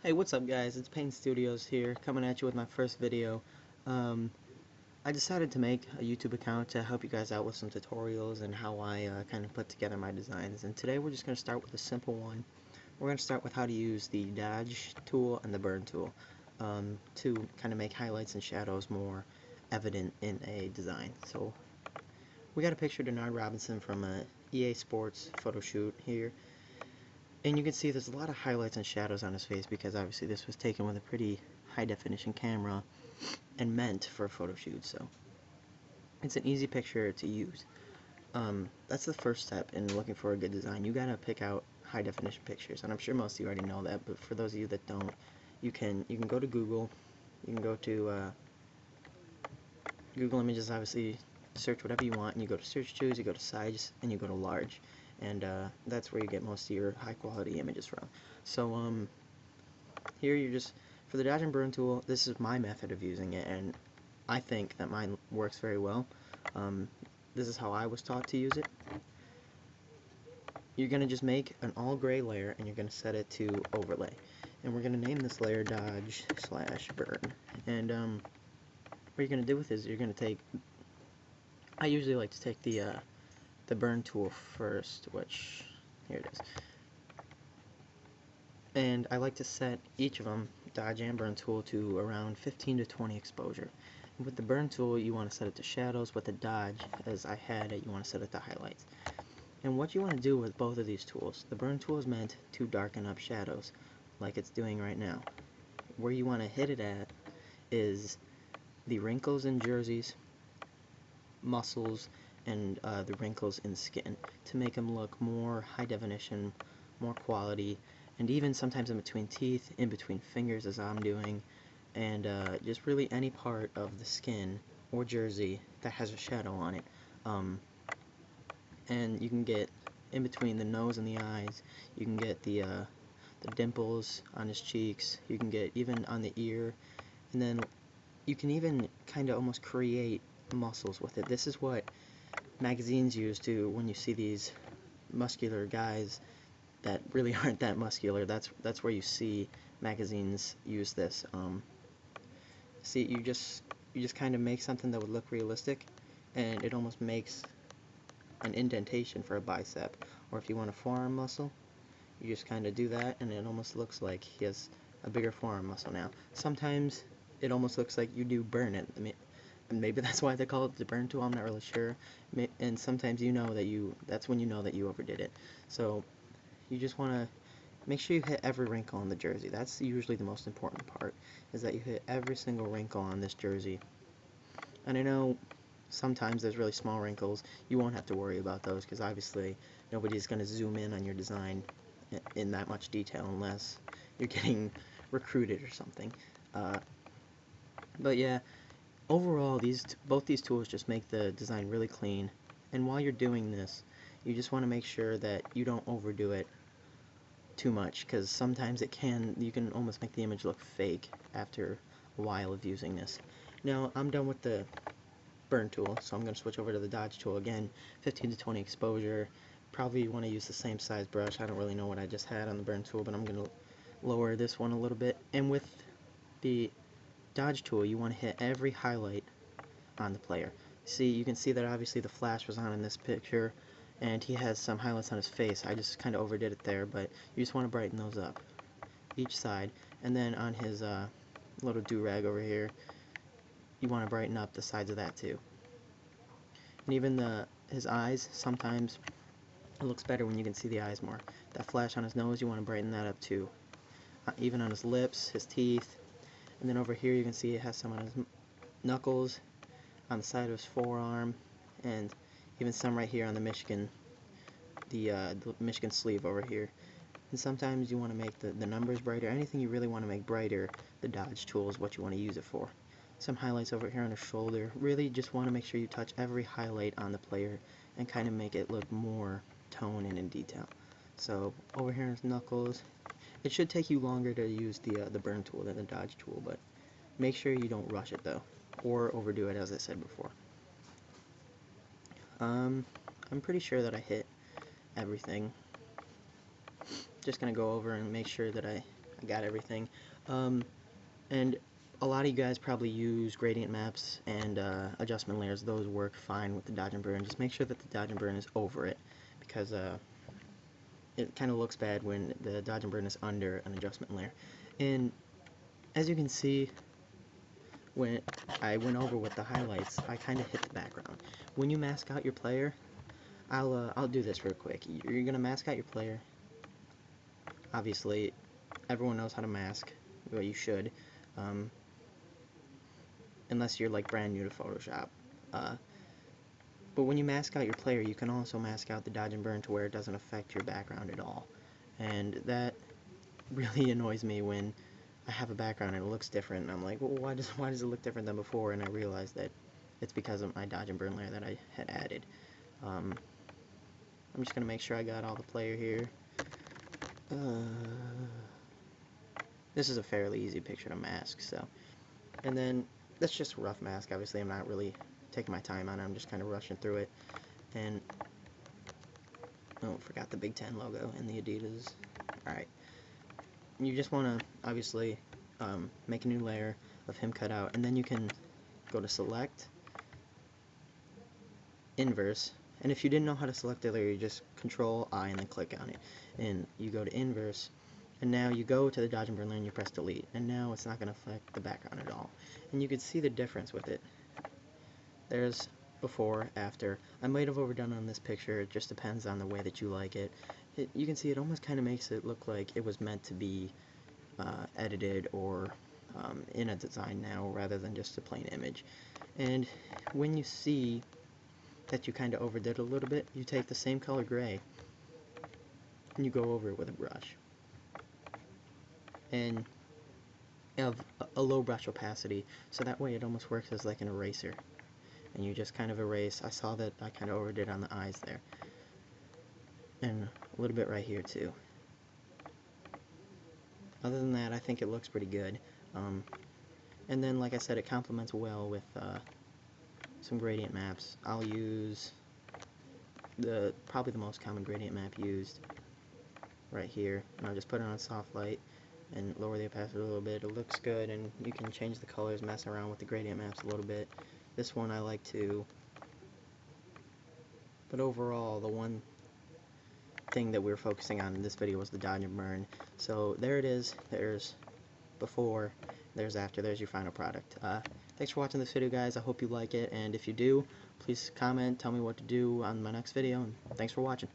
Hey, what's up guys? It's Payne Studios here, coming at you with my first video. Um, I decided to make a YouTube account to help you guys out with some tutorials and how I kind of put together my designs. And today we're just going to start with a simple one. We're going to start with how to use the dodge tool and the burn tool to kind of make highlights and shadows more evident in a design. So we got a picture of Denard Robinson from a EA Sports photo shoot here. And you can see there's a lot of highlights and shadows on his face because obviously this was taken with a pretty high definition camera and meant for a photo shoot, so it's an easy picture to use. That's the first step in looking for a good design. You gotta pick out high definition pictures, and I'm sure most of you already know that, but for those of you that don't, you can go to Google, you can go to Google Images, obviously search whatever you want, and you go to search choose, you go to size, and you go to large, and that's where you get most of your high quality images from. So here you're just, for the dodge and burn tool, this is my method of using it, and I think that mine works very well. This is how I was taught to use it. You're going to just make an all gray layer and you're going to set it to overlay, and we're going to name this layer dodge / burn. And what you're going to do with this is you're going to take, I usually like to take the burn tool first, which, here it is, and I like to set each of them, dodge and burn tool, to around 15 to 20 exposure. And with the burn tool you want to set it to shadows, with the dodge, as I had it, you want to set it to highlights. And what you want to do with both of these tools, the burn tool is meant to darken up shadows like it's doing right now. Where you want to hit it at is the wrinkles in jerseys, muscles, and the wrinkles in skin, to make them look more high definition, more quality, and even sometimes in between teeth, in between fingers as I'm doing, and just really any part of the skin or jersey that has a shadow on it. And you can get in between the nose and the eyes, you can get the dimples on his cheeks, you can get even on the ear, and then you can even kind of almost create muscles with it. This is what magazines use to, when you see these muscular guys that really aren't that muscular, that's where you see magazines use this. See, you just kind of make something that would look realistic, and it almost makes an indentation for a bicep. Or if you want a forearm muscle, you just kind of do that, and it almost looks like he has a bigger forearm muscle now. Sometimes it almost looks like you do burn it. I mean, maybe that's why they call it the burn tool, I'm not really sure. And sometimes you know that that's when you know that you overdid it. So you just want to make sure you hit every wrinkle on the jersey. That's usually the most important part, is that you hit every single wrinkle on this jersey. And I know sometimes there's really small wrinkles. You won't have to worry about those, because obviously nobody's going to zoom in on your design in that much detail unless you're getting recruited or something. But yeah, overall, both these tools just make the design really clean. And while you're doing this, you just want to make sure that you don't overdo it too much, because sometimes you can almost make the image look fake after a while of using this. Now I'm done with the burn tool, so I'm going to switch over to the dodge tool again. 15 to 20 exposure. Probably want to use the same size brush. I don't really know what I just had on the burn tool, but I'm going to lower this one a little bit. And with the dodge tool, you want to hit every highlight on the player. See, you can see that obviously the flash was on in this picture, and he has some highlights on his face. I just kind of overdid it there, but you just want to brighten those up, each side. And then on his little do-rag over here, you want to brighten up the sides of that too. And even his eyes, sometimes it looks better when you can see the eyes more. That flash on his nose, you want to brighten that up too. Even on his lips, his teeth, and then over here you can see it has some on his knuckles, on the side of his forearm, and even some right here on the Michigan sleeve over here. And sometimes you want to make the numbers brighter. Anything you really want to make brighter, the dodge tool is what you want to use it for. Some highlights over here on his shoulder. Really just want to make sure you touch every highlight on the player and kind of make it look more tone and in detail. So over here on his knuckles, it should take you longer to use the burn tool than the dodge tool, but make sure you don't rush it though, or overdo it, as I said before. I'm pretty sure that I hit everything. Just gonna go over and make sure that I I got everything. And a lot of you guys probably use gradient maps and adjustment layers. Those work fine with the dodge and burn. Just make sure that the dodge and burn is over it, because it kind of looks bad when the dodge and burn is under an adjustment layer. And as you can see, when I went over with the highlights, I kind of hit the background. When you mask out your player, I'll do this real quick. You're gonna mask out your player. Obviously, everyone knows how to mask. Well, you should, unless you're like brand new to Photoshop. But when you mask out your player, you can also mask out the dodge and burn to where it doesn't affect your background at all. And that really annoys me when I have a background and it looks different, and I'm like, well, why does it look different than before? And I realize that it's because of my dodge and burn layer that I had added. I'm just gonna make sure I got all the player here. This is a fairly easy picture to mask, so. And then that's just a rough mask. Obviously, I'm not really taking my time on it. I'm just kind of rushing through it. And oh, forgot the Big Ten logo and the Adidas. All right. You just want to obviously make a new layer of him cut out, and then you can go to select, inverse, and if you didn't know how to select the layer, you just Control I and then click on it, and you go to inverse, and now you go to the dodge and burn layer and you press delete, and now it's not going to affect the background at all. And you can see the difference with it. There's before, after. I might have overdone on this picture. It just depends on the way that you like it. You can see it almost kind of makes it look like it was meant to be edited or in a design now rather than just a plain image. And when you see that you kind of overdid it a little bit, you take the same color gray and you go over it with a brush. And you have a low brush opacity, so that way it almost works as like an eraser. And you just kind of erase. I saw that I kind of overdid on the eyes there. And a little bit right here too. Other than that, I think it looks pretty good. And then, like I said, it complements well with some gradient maps. I'll use probably the most common gradient map used right here, and I'll just put it on soft light and lower the opacity a little bit. It looks good, and you can change the colors, mess around with the gradient maps a little bit. This one I like too. But overall, the one thing that we were focusing on in this video was the dodge and burn. So there it is. There's before, there's after, there's your final product. Thanks for watching this video, guys. I hope you like it, and if you do, please comment, tell me what to do on my next video, and thanks for watching.